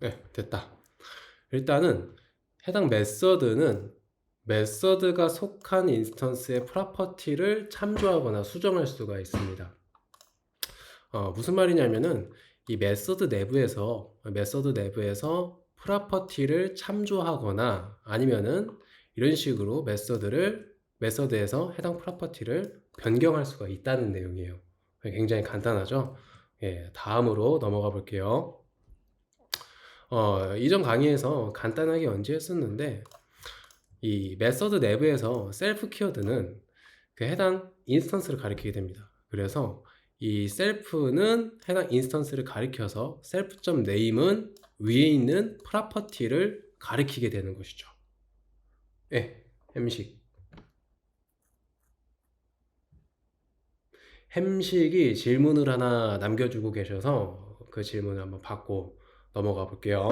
네, 됐다. 일단은 해당 메서드가 속한 인스턴스의 프로퍼티를 참조하거나 수정할 수가 있습니다. 무슨 말이냐면은 이 메서드 내부에서 프로퍼티를 참조하거나 아니면은 이런 식으로 메서드에서 해당 프로퍼티를 변경할 수가 있다는 내용이에요. 굉장히 간단하죠? 예, 다음으로 넘어가 볼게요. 이전 강의에서 간단하게 언지했었는데 이 메서드 내부에서 셀프 키워드는 그 해당 인스턴스를 가리키게 됩니다. 그래서 이 셀프는 해당 인스턴스를 가리켜서 셀프.name은 위에 있는 프로퍼티를 가리키게 되는 것이죠. 예, 햄식. 햄식이 질문을 하나 남겨주고 계셔서 그 질문을 한번 받고 넘어가 볼게요.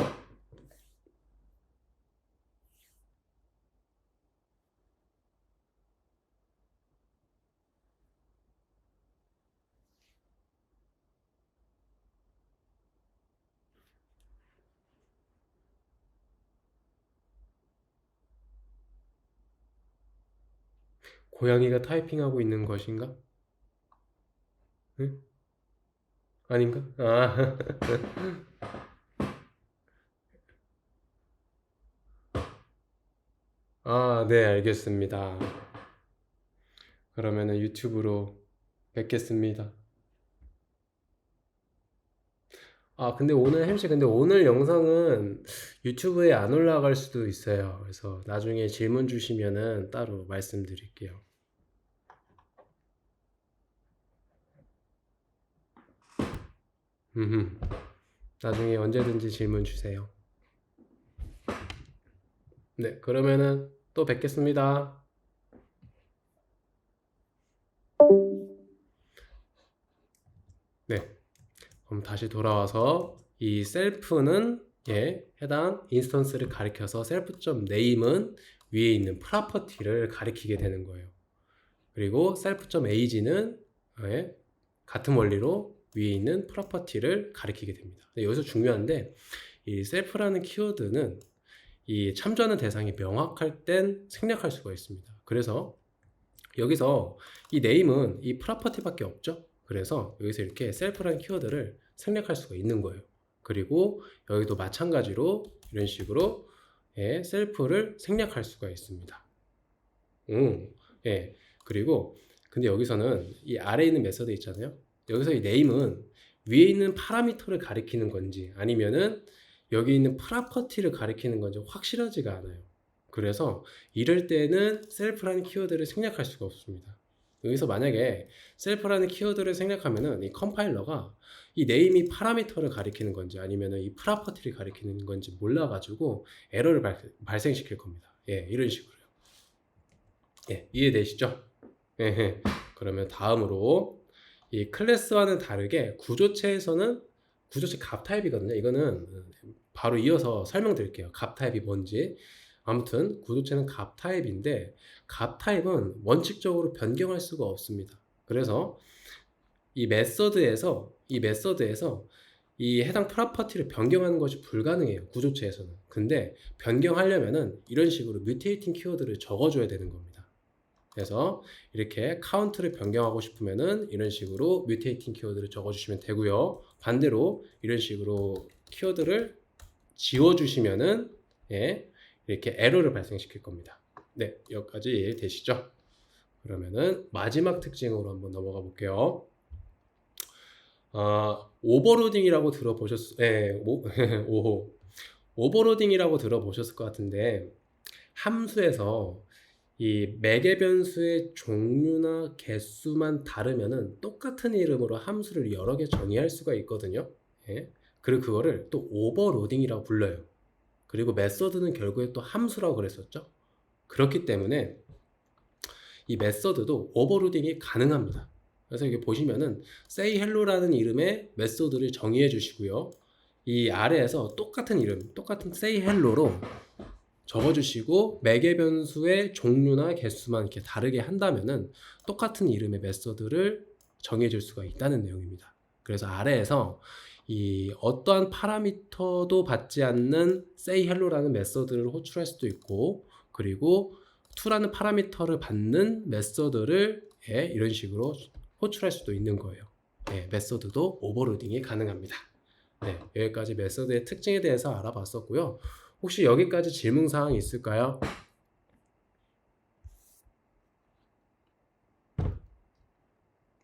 고양이가 타이핑하고 있는 것인가? 응? 아닌가? 네, 알겠습니다. 그러면은 유튜브로 뵙겠습니다. 근데 오늘 영상은 유튜브에 안 올라갈 수도 있어요. 그래서 나중에 질문 주시면은 따로 말씀드릴게요. 음, 나중에 언제든지 질문 주세요. 네, 그러면은 또 뵙겠습니다. 네, 그럼 다시 돌아와서 이 셀프는 해당 인스턴스를 가리켜서 self.name은 위에 있는 프로퍼티를 가리키게 되는 거예요. 그리고 self.age는 같은 원리로 위에 있는 프로퍼티를 가리키게 됩니다. 여기서 중요한데 이 셀프라는 키워드는 이 참조하는 대상이 명확할 땐 생략할 수가 있습니다. 그래서 여기서 이 name은 이 프로퍼티밖에 없죠. 그래서 여기서 이렇게 셀프라는 키워드를 생략할 수가 있는 거예요. 그리고 여기도 마찬가지로 이런 식으로 셀프를 생략할 수가 있습니다. 예. 그리고 근데 여기서는 이 아래에 있는 메서드 있잖아요. 여기서 이 name은 위에 있는 파라미터를 가리키는 건지 아니면은 여기 있는 프로퍼티를 가리키는 건지 확실하지가 않아요. 그래서 이럴 때는 셀프라는 키워드를 생략할 수가 없습니다. 여기서 만약에 셀프라는 키워드를 생략하면은 이 컴파일러가 이 name이 파라미터를 가리키는 건지 아니면은 이 프로퍼티를 가리키는 건지 몰라가지고 에러를 발생시킬 겁니다. 예, 이런 식으로요. 예, 이해되시죠? 예, 그러면 다음으로 이 클래스와는 다르게 구조체에서는 구조체 값 타입이거든요. 이거는 바로 이어서 설명드릴게요. 값 타입이 뭔지. 아무튼 구조체는 값 타입인데 값 타입은 원칙적으로 변경할 수가 없습니다. 그래서 이 메서드에서 이 해당 프로퍼티를 변경하는 것이 불가능해요. 구조체에서는. 근데 변경하려면은 이런 식으로 뮤테이팅 키워드를 적어줘야 되는 겁니다. 그래서 이렇게 카운트를 변경하고 싶으면은 이런 식으로 뮤테이팅 키워드를 적어주시면 되고요. 반대로 이런 식으로 키워드를 지워주시면은 이렇게 에러를 발생시킬 겁니다. 네, 여기까지 이해되시죠? 그러면은 마지막 특징으로 한번 넘어가 볼게요. 오버로딩이라고 들어보셨, 예, 오버로딩이라고 들어보셨을 것 같은데 함수에서 이 매개 변수의 종류나 개수만 다르면은 똑같은 이름으로 함수를 여러 개 정의할 수가 있거든요. 예. 그리고 그거를 또 오버로딩이라고 불러요. 그리고 메서드는 결국에 또 함수라고 그랬었죠. 그렇기 때문에 이 메서드도 오버로딩이 가능합니다. 그래서 여기 보시면은 say hello라는 이름의 메서드를 정의해 주시고요. 이 아래에서 똑같은 이름, 똑같은 say hello로 적어주시고 매개 변수의 종류나 개수만 이렇게 다르게 한다면은 똑같은 이름의 메서드를 정해줄 수가 있다는 내용입니다. 그래서 아래에서 이 어떠한 파라미터도 받지 않는 say hello라는 메서드를 호출할 수도 있고, 그리고 to라는 파라미터를 받는 메서드를 이런 식으로 호출할 수도 있는 거예요. 메서드도 오버로딩이 가능합니다. 여기까지 메서드의 특징에 대해서 알아봤었고요. 혹시 여기까지 질문 사항이 있을까요?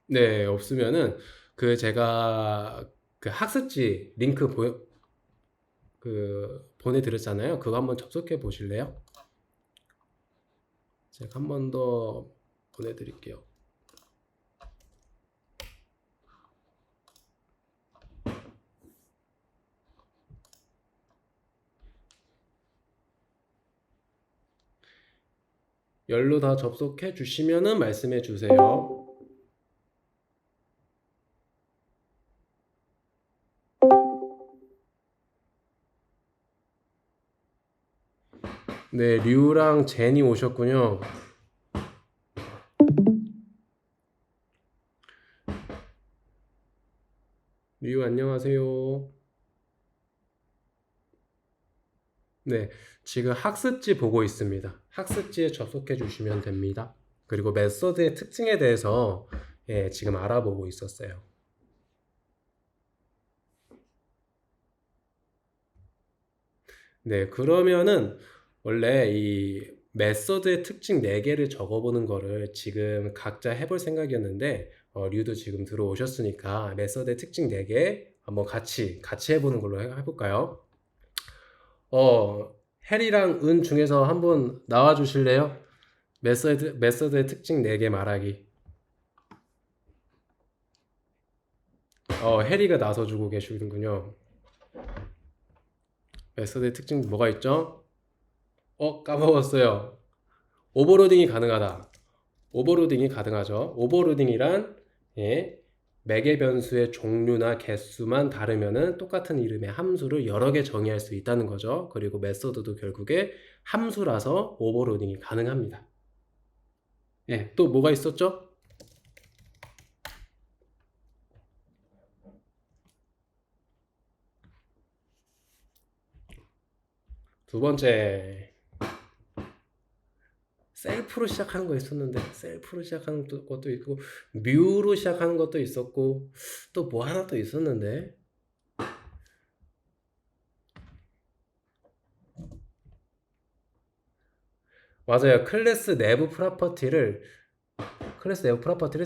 네, 없으면은 제가 그 학습지 링크 보내드렸잖아요. 그거 한번 접속해 보실래요? 제가 한 번 더 보내드릴게요. 열로 다 접속해 주시면은 말씀해 주세요. 네, 류랑 제니 오셨군요. 류 안녕하세요. 네, 지금 학습지 보고 있습니다. 학습지에 접속해 주시면 됩니다. 그리고 메서드의 특징에 대해서 지금 알아보고 있었어요. 네, 그러면은 원래 이 메서드의 특징 4개를 적어보는 거를 지금 각자 해볼 생각이었는데, 류도 지금 들어오셨으니까 메서드의 특징 4개 한번 같이 해보는 걸로 해볼까요? 해리랑 은 중에서 한번 나와 주실래요? 메서드의 특징 4개 말하기. 해리가 나서주고 계시는군요. 메서드의 특징 뭐가 있죠? 까먹었어요. 오버로딩이 가능하다. 오버로딩이 가능하죠. 오버로딩이란 매개 변수의 종류나 개수만 다르면은 똑같은 이름의 함수를 여러 개 정의할 수 있다는 거죠. 그리고 메서드도 결국에 함수라서 오버로딩이 가능합니다. 또 뭐가 있었죠? 두 번째, 셀프로 시작하는 거 있었는데, 셀프로 시작하는 것도 있고, 뮤로 시작하는 것도 있었고, 또 뭐 하나 또 있었는데, 맞아요. 클래스 내부 프로퍼티를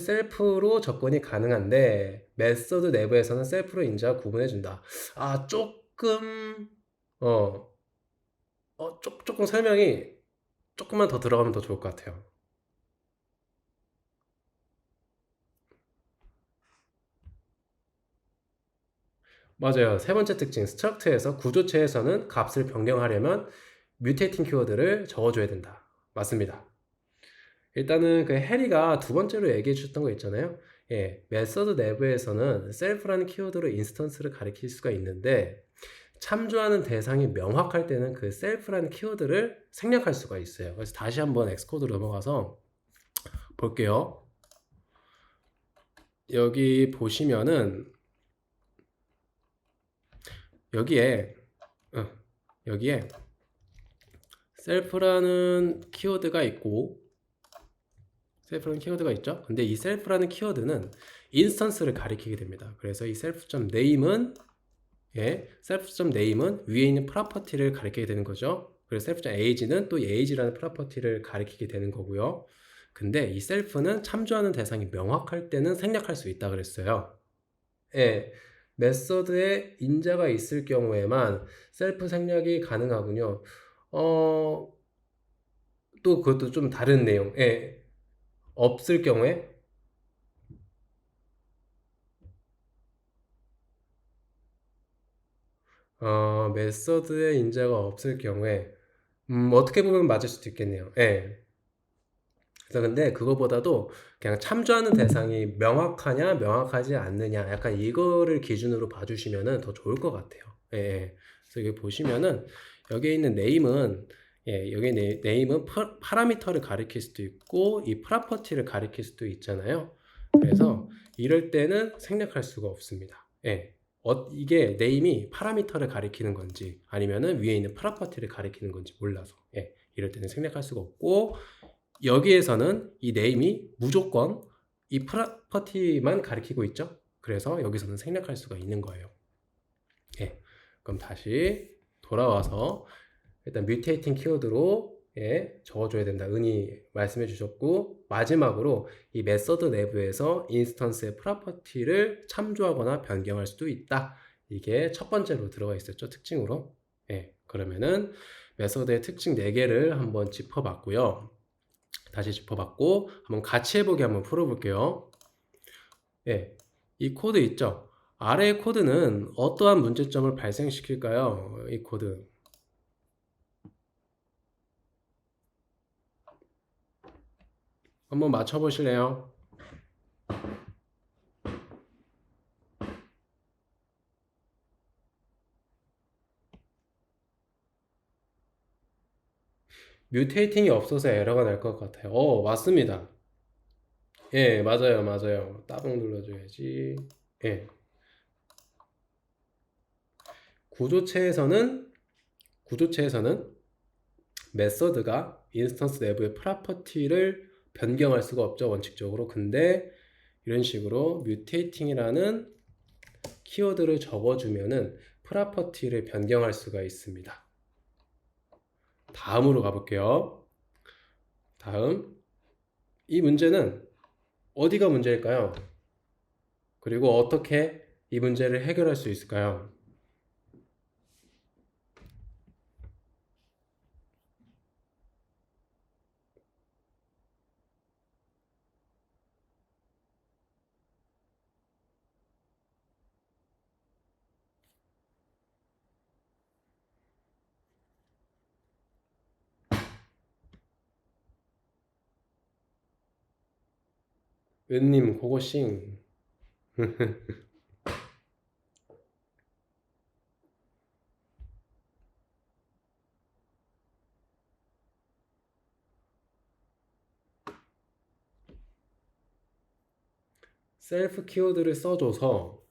셀프로 접근이 가능한데, 메서드 내부에서는 셀프로 인지하고 구분해준다. 조금, 어, 조금 설명이 조금만 더 들어가면 더 좋을 것 같아요. 맞아요. 세 번째 특징, 스트럭트에서 구조체에서는 값을 변경하려면 뮤테이팅 키워드를 적어줘야 된다. 맞습니다. 일단은 그 해리가 두 번째로 얘기해 주셨던 거 있잖아요. 메서드 내부에서는 셀프라는 키워드로 인스턴스를 가리킬 수가 있는데 참조하는 대상이 명확할 때는 그 셀프라는 키워드를 생략할 수가 있어요. 그래서 다시 한번 엑스코드로 넘어가서 볼게요. 여기 보시면은 여기에 어, 여기에 셀프라는 키워드가 있고 셀프라는 키워드가 있죠. 근데 이 셀프라는 키워드는 인스턴스를 가리키게 됩니다. 그래서 이 self.name은 self.name은 위에 있는 프로퍼티를 가리키게 되는 거죠. 그래서 self.age는 또 age라는 프로퍼티를 가리키게 되는 거고요. 근데 이 셀프는 참조하는 대상이 명확할 때는 생략할 수 있다 그랬어요. 메서드에 인자가 있을 경우에만 셀프 생략이 가능하군요. 또 그것도 좀 다른 내용. 없을 경우에 메서드에 인자가 없을 경우에 어떻게 보면 맞을 수도 있겠네요. 그래서 근데 그거보다도 그냥 참조하는 대상이 명확하냐, 명확하지 않느냐, 약간 이거를 기준으로 봐주시면은 더 좋을 것 같아요. 그래서 여기 보시면은 여기에 있는 네임은 여기 네임은 파라미터를 가리킬 수도 있고 이 프로퍼티를 가리킬 수도 있잖아요. 그래서 이럴 때는 생략할 수가 없습니다. 이게 네임이 파라미터를 가리키는 건지 아니면은 위에 있는 프로퍼티를 가리키는 건지 몰라서 이럴 때는 생략할 수가 없고, 여기에서는 이 네임이 무조건 이 프로퍼티만 가리키고 있죠. 그래서 여기서는 생략할 수가 있는 거예요. 그럼 다시 돌아와서 일단 뮤테이팅 키워드로 적어줘야 된다. 은희 말씀해 주셨고, 마지막으로 이 메서드 내부에서 인스턴스의 프로퍼티를 참조하거나 변경할 수도 있다. 이게 첫 번째로 들어가 있었죠. 특징으로. 그러면은 메서드의 특징 4개를 한번 짚어봤고요. 다시 짚어봤고 한번 같이 해보기 한번 풀어볼게요. 이 코드 있죠. 아래의 코드는 어떠한 문제점을 발생시킬까요? 이 코드. 한번 맞춰보실래요? 뮤테이팅이 없어서 에러가 날 것 같아요. 맞습니다. 맞아요, 맞아요. 따봉 눌러줘야지. 구조체에서는 메서드가 인스턴스 내부의 프로퍼티를 변경할 수가 없죠, 원칙적으로. 근데 이런 식으로 뮤테이팅이라는 키워드를 적어주면은 프로퍼티를 변경할 수가 있습니다. 다음으로 가볼게요. 다음, 이 문제는 어디가 문제일까요? 그리고 어떻게 이 문제를 해결할 수 있을까요? 은님 고고싱. 셀프 키워드를 써줘서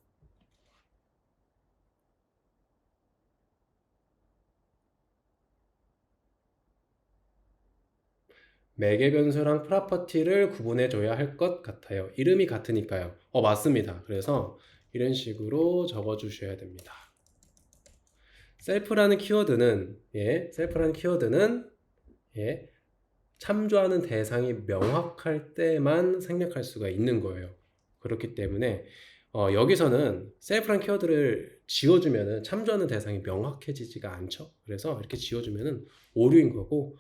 매개 변수랑 프로퍼티를 구분해 줘야 할 것 같아요. 이름이 같으니까요. 맞습니다. 그래서 이런 식으로 적어 주셔야 됩니다. 셀프라는 키워드는 참조하는 대상이 명확할 때만 생략할 수가 있는 거예요. 그렇기 때문에 여기서는 셀프라는 키워드를 지워주면은 참조하는 대상이 명확해지지가 않죠. 그래서 이렇게 지워주면은 오류인 거고,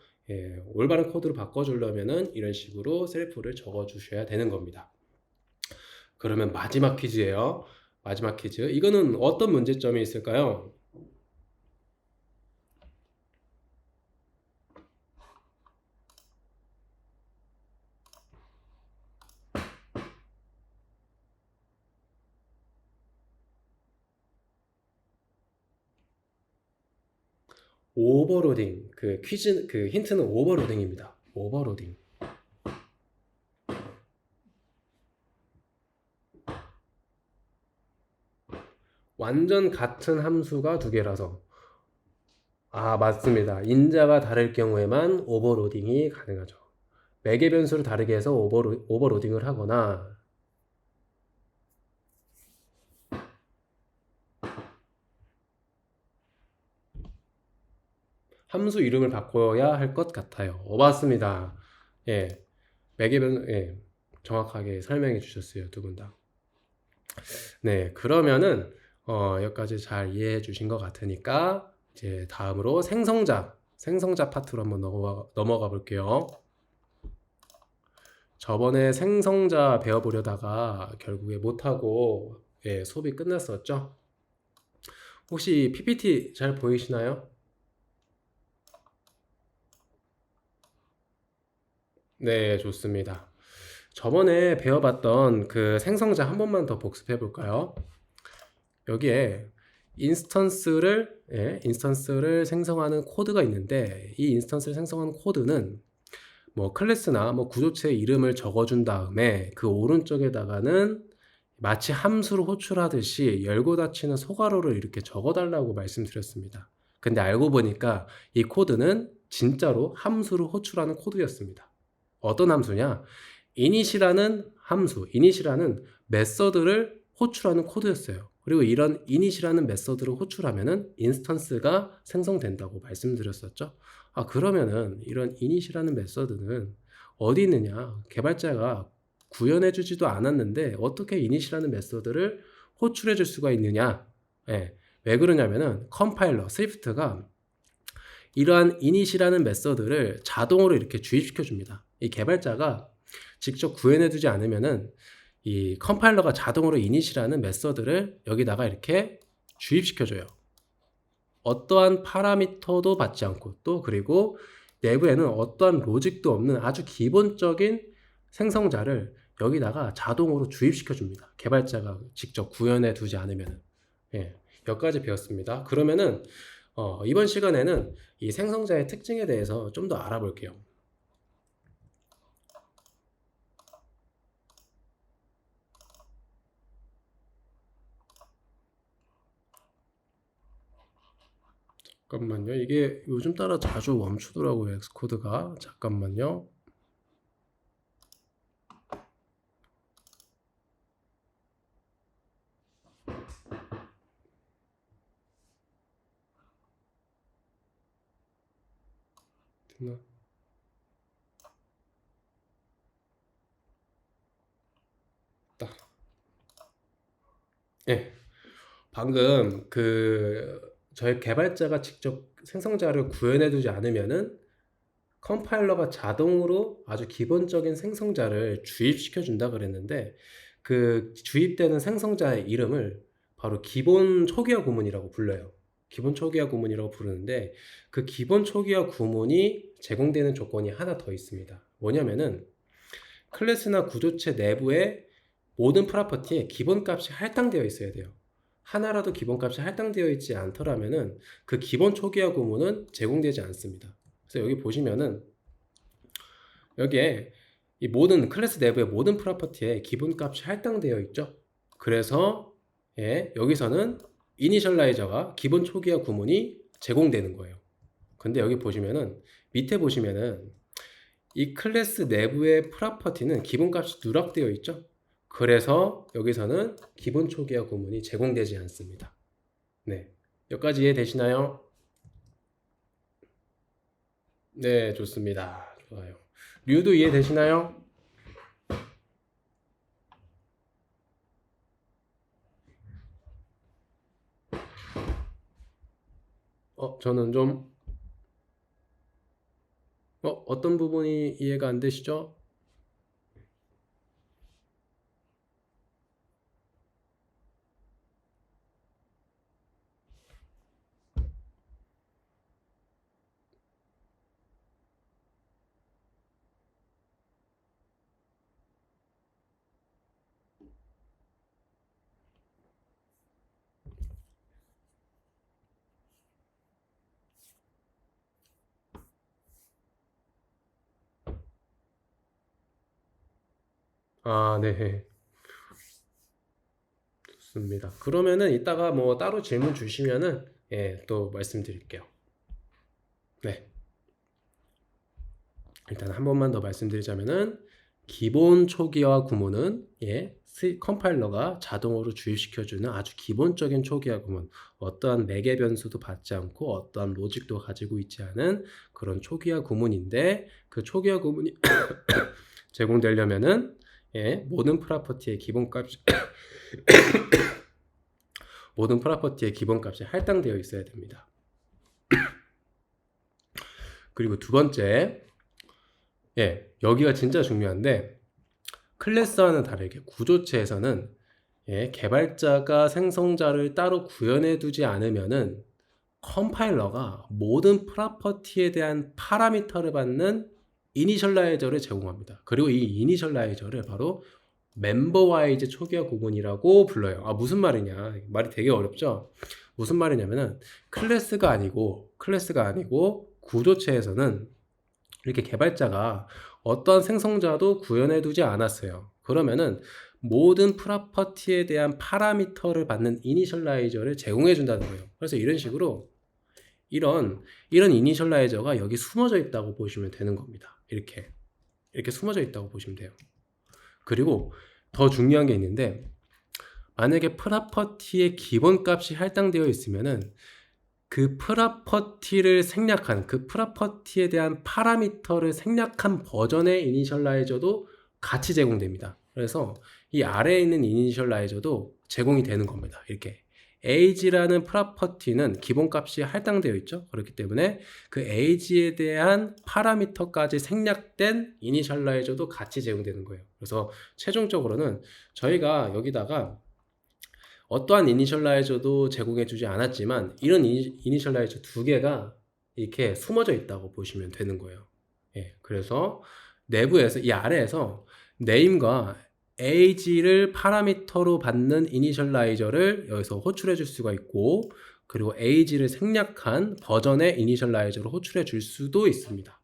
올바른 코드로 바꿔주려면은 이런 식으로 셀프를 적어주셔야 되는 겁니다. 그러면 마지막 퀴즈예요. 마지막 퀴즈. 이거는 어떤 문제점이 있을까요? 오버로딩. 그 퀴즈, 그 힌트는 오버로딩입니다. 오버로딩. 완전 같은 함수가 두 개라서. 맞습니다. 인자가 다를 경우에만 오버로딩이 가능하죠. 매개 변수를 다르게 해서 오버로딩을 하거나, 함수 이름을 바꿔야 할 것 같아요. 맞습니다. 매개 변수, 정확하게 설명해 주셨어요. 두 분 다. 네, 그러면은 여기까지 잘 이해해 주신 것 같으니까 이제 다음으로 생성자 파트로 한번 넘어가 볼게요. 저번에 생성자 배워보려다가 결국에 못하고 수업이 끝났었죠. 혹시 PPT 잘 보이시나요? 네, 좋습니다. 저번에 배워봤던 그 생성자 한 번만 더 복습해 볼까요? 여기에 인스턴스를 생성하는 코드가 있는데, 이 인스턴스를 생성하는 코드는 뭐 클래스나 뭐 구조체 이름을 적어준 다음에 그 오른쪽에다가는 마치 함수를 호출하듯이 열고 닫히는 소괄호를 이렇게 적어달라고 말씀드렸습니다. 근데 알고 보니까 이 코드는 진짜로 함수를 호출하는 코드였습니다. 어떤 함수냐? init이라는 함수, init이라는 메서드를 호출하는 코드였어요. 그리고 이런 init이라는 메서드를 호출하면은 인스턴스가 생성된다고 말씀드렸었죠. 그러면은 이런 init이라는 메서드는 어디 있느냐? 개발자가 구현해주지도 않았는데 어떻게 init이라는 메서드를 호출해줄 수가 있느냐? 예, 왜 그러냐면은 컴파일러, 스위프트가 이러한 init이라는 메서드를 자동으로 이렇게 주입시켜 줍니다. 이 개발자가 직접 구현해두지 않으면은 이 컴파일러가 자동으로 init이라는 메서드를 여기다가 이렇게 주입시켜줘요. 어떠한 파라미터도 받지 않고 또 그리고 내부에는 어떠한 로직도 없는 아주 기본적인 생성자를 여기다가 자동으로 주입시켜 줍니다. 개발자가 직접 구현해 두지 않으면은. 예, 여기까지 배웠습니다. 그러면은 이번 시간에는 이 생성자의 특징에 대해서 좀 더 알아볼게요. 잠깐만요. 이게 요즘 따라 자주 멈추더라고요. 엑스코드가. 잠깐만요. 됐나? 예. 방금 저희 개발자가 직접 생성자를 구현해 두지 않으면은 컴파일러가 자동으로 아주 기본적인 생성자를 주입시켜 준다 그랬는데 그 주입되는 생성자의 이름을 바로 기본 초기화 구문이라고 불러요. 기본 초기화 구문이라고 부르는데 그 기본 초기화 구문이 제공되는 조건이 하나 더 있습니다. 뭐냐면은 클래스나 구조체 내부에 모든 프로퍼티에 기본값이 할당되어 있어야 돼요. 하나라도 기본값이 할당되어 있지 않더라면은 그 기본 초기화 구문은 제공되지 않습니다. 그래서 여기 보시면은 여기에 이 모든 클래스 내부의 모든 프로퍼티에 기본값이 할당되어 있죠. 그래서 여기서는 이니셜라이저가 기본 초기화 구문이 제공되는 거예요. 근데 여기 보시면은 밑에 보시면은 이 클래스 내부의 프로퍼티는 기본값이 누락되어 있죠. 그래서 여기서는 기본 초기화 구문이 제공되지 않습니다. 네, 여기까지 이해되시나요? 네, 좋습니다. 좋아요. 류도 이해되시나요? 저는 좀 어떤 부분이 이해가 안 되시죠? 네. 좋습니다. 그러면은 이따가 뭐 따로 질문 주시면은 또 말씀드릴게요. 네. 일단 한 번만 더 말씀드리자면은 기본 초기화 구문은 컴파일러가 자동으로 주입시켜주는 아주 기본적인 초기화 구문, 어떠한 매개 변수도 받지 않고 어떠한 로직도 가지고 있지 않은 그런 초기화 구문인데 그 초기화 구문이 제공되려면은 모든 프로퍼티의 기본값이 모든 프로퍼티의 기본값이 할당되어 있어야 됩니다. 그리고 두 번째, 여기가 진짜 중요한데 클래스와는 다르게 구조체에서는 개발자가 생성자를 따로 구현해 두지 않으면은 컴파일러가 모든 프로퍼티에 대한 파라미터를 받는 이니셜라이저를 제공합니다. 그리고 이 이니셜라이저를 바로 멤버와이즈 초기화 구문이라고 불러요. 무슨 말이냐? 말이 되게 어렵죠? 무슨 말이냐면은 클래스가 아니고 구조체에서는 이렇게 개발자가 어떤 생성자도 구현해 두지 않았어요. 그러면은 모든 프로퍼티에 대한 파라미터를 받는 이니셜라이저를 제공해 준다는 거예요. 그래서 이런 식으로 이런 이니셜라이저가 여기 숨어져 있다고 보시면 되는 겁니다. 이렇게 숨어져 있다고 보시면 돼요. 그리고 더 중요한 게 있는데, 만약에 프로퍼티의 기본값이 할당되어 있으면은 그 프로퍼티를 생략한, 그 프로퍼티에 대한 파라미터를 생략한 버전의 이니셜라이저도 같이 제공됩니다. 그래서 이 아래에 있는 이니셜라이저도 제공이 되는 겁니다. 이렇게 age라는 프로퍼티는 기본값이 할당되어 있죠. 그렇기 때문에 그 age에 대한 파라미터까지 생략된 이니셜라이저도 같이 제공되는 거예요. 그래서 최종적으로는 저희가 여기다가 어떠한 이니셜라이저도 제공해 주지 않았지만 이런 이니셜라이저 두 개가 이렇게 숨어져 있다고 보시면 되는 거예요. 예, 그래서 내부에서 이 아래에서 name과 age를 파라미터로 받는 이니셜라이저를 여기서 호출해 줄 수가 있고, 그리고 age를 생략한 버전의 이니셜라이저로 호출해 줄 수도 있습니다.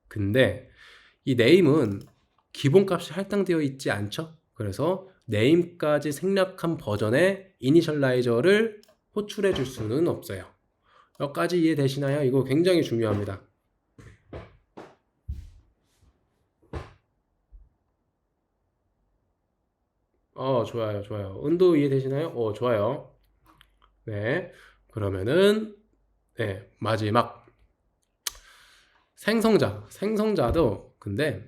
근데 이 name은 기본값이 할당되어 있지 않죠? 그래서 name까지 생략한 버전의 이니셜라이저를 호출해 줄 수는 없어요. 여기까지 이해되시나요? 이거 굉장히 중요합니다. 좋아요. 은도 이해되시나요? 좋아요. 네. 그러면은, 네, 마지막. 생성자도 근데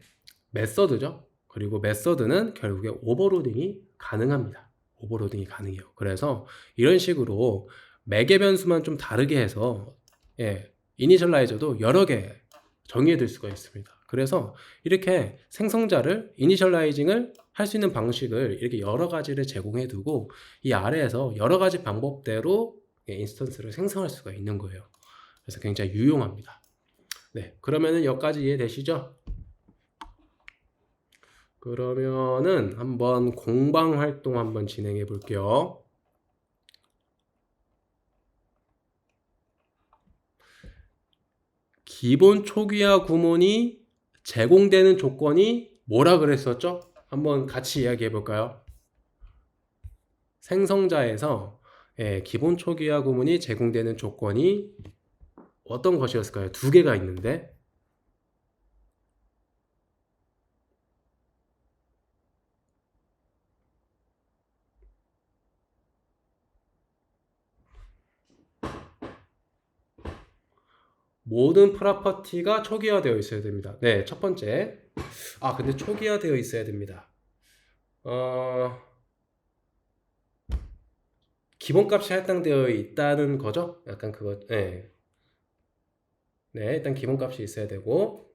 메서드죠. 그리고 메서드는 결국에 오버로딩이 가능합니다. 오버로딩이 가능해요. 그래서 이런 식으로 매개 변수만 좀 다르게 해서, 예, 이니셜라이저도 여러 개 정의해 둘 수가 있습니다. 그래서 이렇게 생성자를 이니셜라이징을 할 수 있는 방식을 이렇게 여러 가지를 제공해 두고 이 아래에서 여러 가지 방법대로 인스턴스를 생성할 수가 있는 거예요. 그래서 굉장히 유용합니다. 네, 그러면은 여기까지 이해되시죠? 그러면은 한번 공방 활동 한번 진행해 볼게요. 기본 초기화 구문이 제공되는 조건이 뭐라 그랬었죠? 한번 같이 이야기해 볼까요? 생성자에서 기본 초기화 구문이 제공되는 조건이 어떤 것이었을까요? 두 개가 있는데 모든 프로퍼티가 초기화되어 있어야 됩니다. 네, 첫 번째. 근데 초기화되어 있어야 됩니다. 기본값이 할당되어 있다는 거죠? 약간 그거, 네. 네, 일단 기본값이 있어야 되고,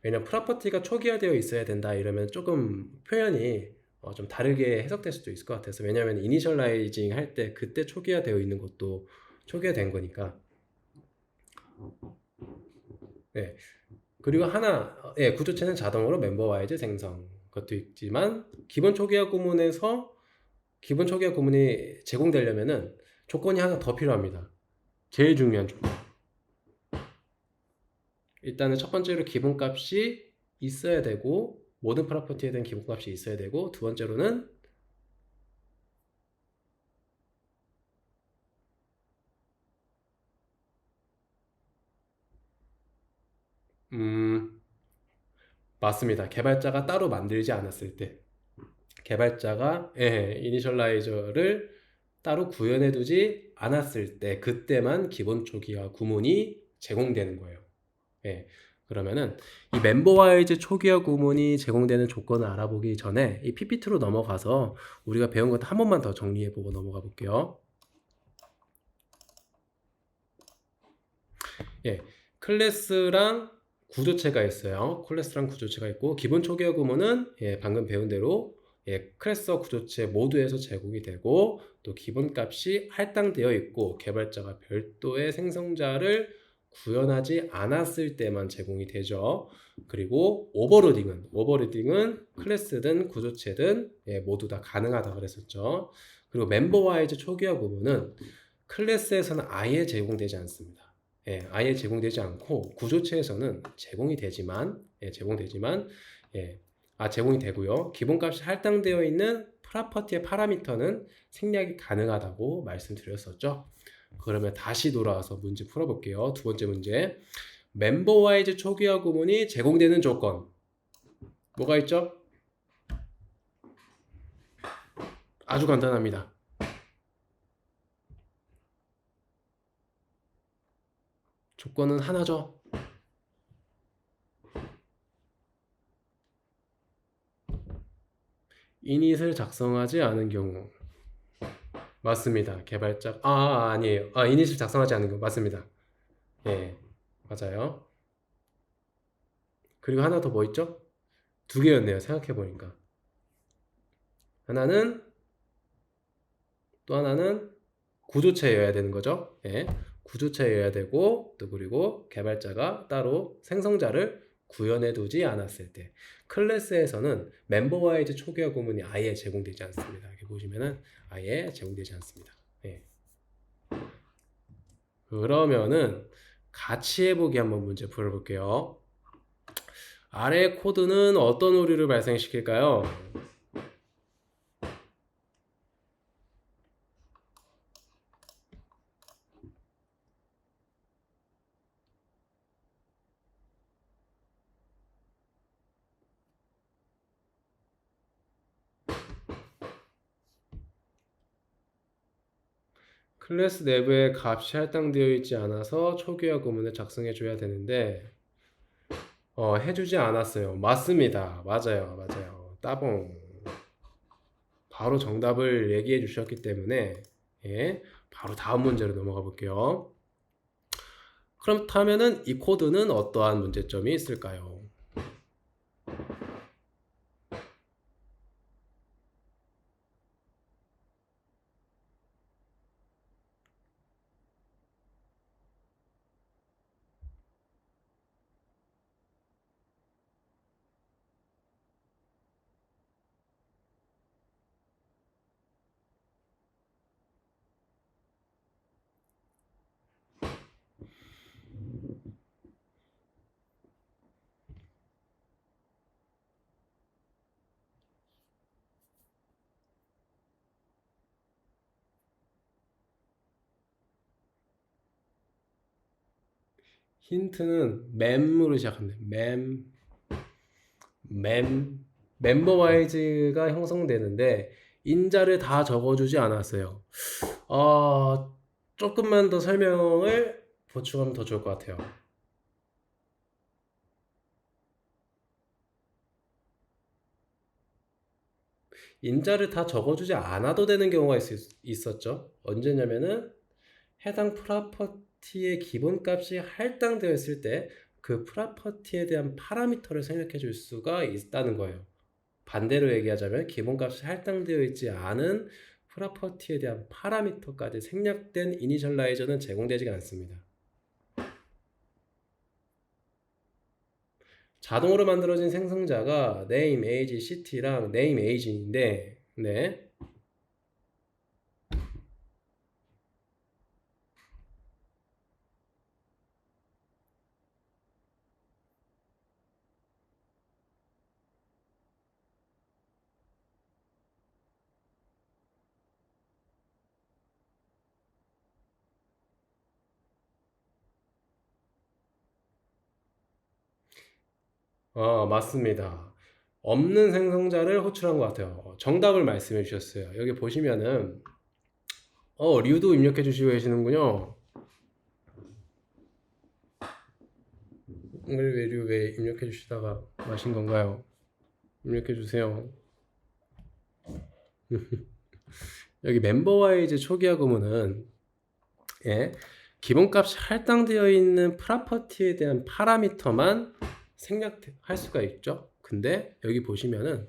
왜냐면 프로퍼티가 초기화되어 있어야 된다 이러면 조금 표현이 좀 다르게 해석될 수도 있을 것 같아서, 왜냐면 이니셜라이징 할 때 그때 초기화되어 있는 것도 초기화된 거니까. 네. 그리고 하나, 구조체는 자동으로 멤버 와이즈 생성 것도 있지만 기본 초기화 구문이 제공되려면은 조건이 하나 더 필요합니다. 제일 중요한 조건. 일단은 첫 번째로 기본값이 있어야 되고, 모든 프로퍼티에 대한 기본값이 있어야 되고, 두 번째로는 맞습니다. 개발자가 따로 만들지 않았을 때, 개발자가 이니셜라이저를 따로 구현해 두지 않았을 때, 그때만 기본 초기화 구문이 제공되는 거예요. 예. 그러면은 이 멤버와이즈 초기화 구문이 제공되는 조건을 알아보기 전에 이 PPT로 넘어가서 우리가 배운 것도 한 번만 더 정리해 보고 넘어가 볼게요. 예. 클래스랑 구조체가 있어요. 클래스랑 구조체가 있고, 기본 초기화 구문은 방금 배운 대로 클래스와 구조체 모두에서 제공이 되고, 또 기본값이 할당되어 있고, 개발자가 별도의 생성자를 구현하지 않았을 때만 제공이 되죠. 그리고 오버로딩은 클래스든 구조체든 모두 다 가능하다 그랬었죠. 그리고 멤버와이즈 초기화 구문은 클래스에서는 아예 제공되지 않습니다. 아예 제공되지 않고 구조체에서는 제공되지만 예. 제공이 되고요. 기본값이 할당되어 있는 프로퍼티의 파라미터는 생략이 가능하다고 말씀드렸었죠. 그러면 다시 돌아와서 문제 풀어볼게요. 두 번째 문제. 멤버와이즈 초기화 구문이 제공되는 조건. 뭐가 있죠? 아주 간단합니다. 조건은 하나죠. 이닛을 작성하지 않은 경우. 맞습니다. 개발자. 아니에요. 이닛을 작성하지 않은 경우. 맞습니다. 예, 맞아요. 그리고 하나 더 뭐 있죠? 두 개였네요. 생각해보니까. 또 하나는 구조체여야 되는 거죠. 예, 구조체여야 되고, 또 그리고 개발자가 따로 생성자를 구현해 두지 않았을 때. 클래스에서는 멤버와이즈 초기화 구문이 아예 제공되지 않습니다. 여기 보시면은 아예 제공되지 않습니다. 예. 그러면은 같이 해보기 한번 문제 풀어볼게요. 아래 코드는 어떤 오류를 발생시킬까요? 클래스 내부에 값이 할당되어 있지 않아서 초기화 구문을 작성해 줘야 되는데 해주지 않았어요. 맞습니다. 맞아요. 따봉. 바로 정답을 얘기해 주셨기 때문에 예, 바로 다음 문제로 넘어가 볼게요. 그렇다면은 이 코드는 어떠한 문제점이 있을까요? 힌트는 멤으로 시작합니다. 멤버와이즈가 형성되는데 인자를 다 적어주지 않았어요. 조금만 더 설명을 보충하면 더 좋을 것 같아요. 인자를 다 적어주지 않아도 되는 경우가 있었죠. 언제냐면은 해당 프로퍼티의 기본값이 할당되어 있을 때 그 프로퍼티에 대한 파라미터를 생략해 줄 수가 있다는 거예요. 반대로 얘기하자면 기본값이 할당되어 있지 않은 프로퍼티에 대한 파라미터까지 생략된 이니셜라이저는 제공되지 않습니다. 자동으로 만들어진 생성자가 name, age, city랑 name, age인데 네. 맞습니다. 없는 생성자를 호출한 것 같아요. 정답을 말씀해 주셨어요. 여기 보시면은 류도 입력해 주시고 계시는군요. 왜 입력해 주시다가 마신 건가요? 입력해 주세요. 여기 멤버와이즈 초기화 구문은 예, 기본값이 할당되어 있는 프로퍼티에 대한 파라미터만 생략할 수가 있죠. 근데 여기 보시면은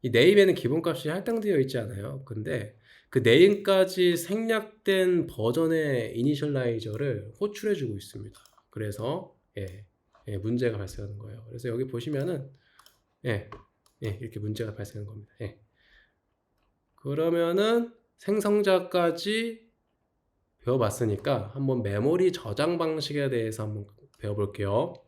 이 네임에는 기본값이 할당되어 있지 않아요. 근데 그 네임까지 생략된 버전의 이니셜라이저를 호출해주고 있습니다. 그래서 문제가 발생하는 거예요. 그래서 여기 보시면은 예, 이렇게 문제가 발생하는 겁니다. 그러면은 생성자까지 배워봤으니까 한번 메모리 저장 방식에 대해서 한번 배워볼게요.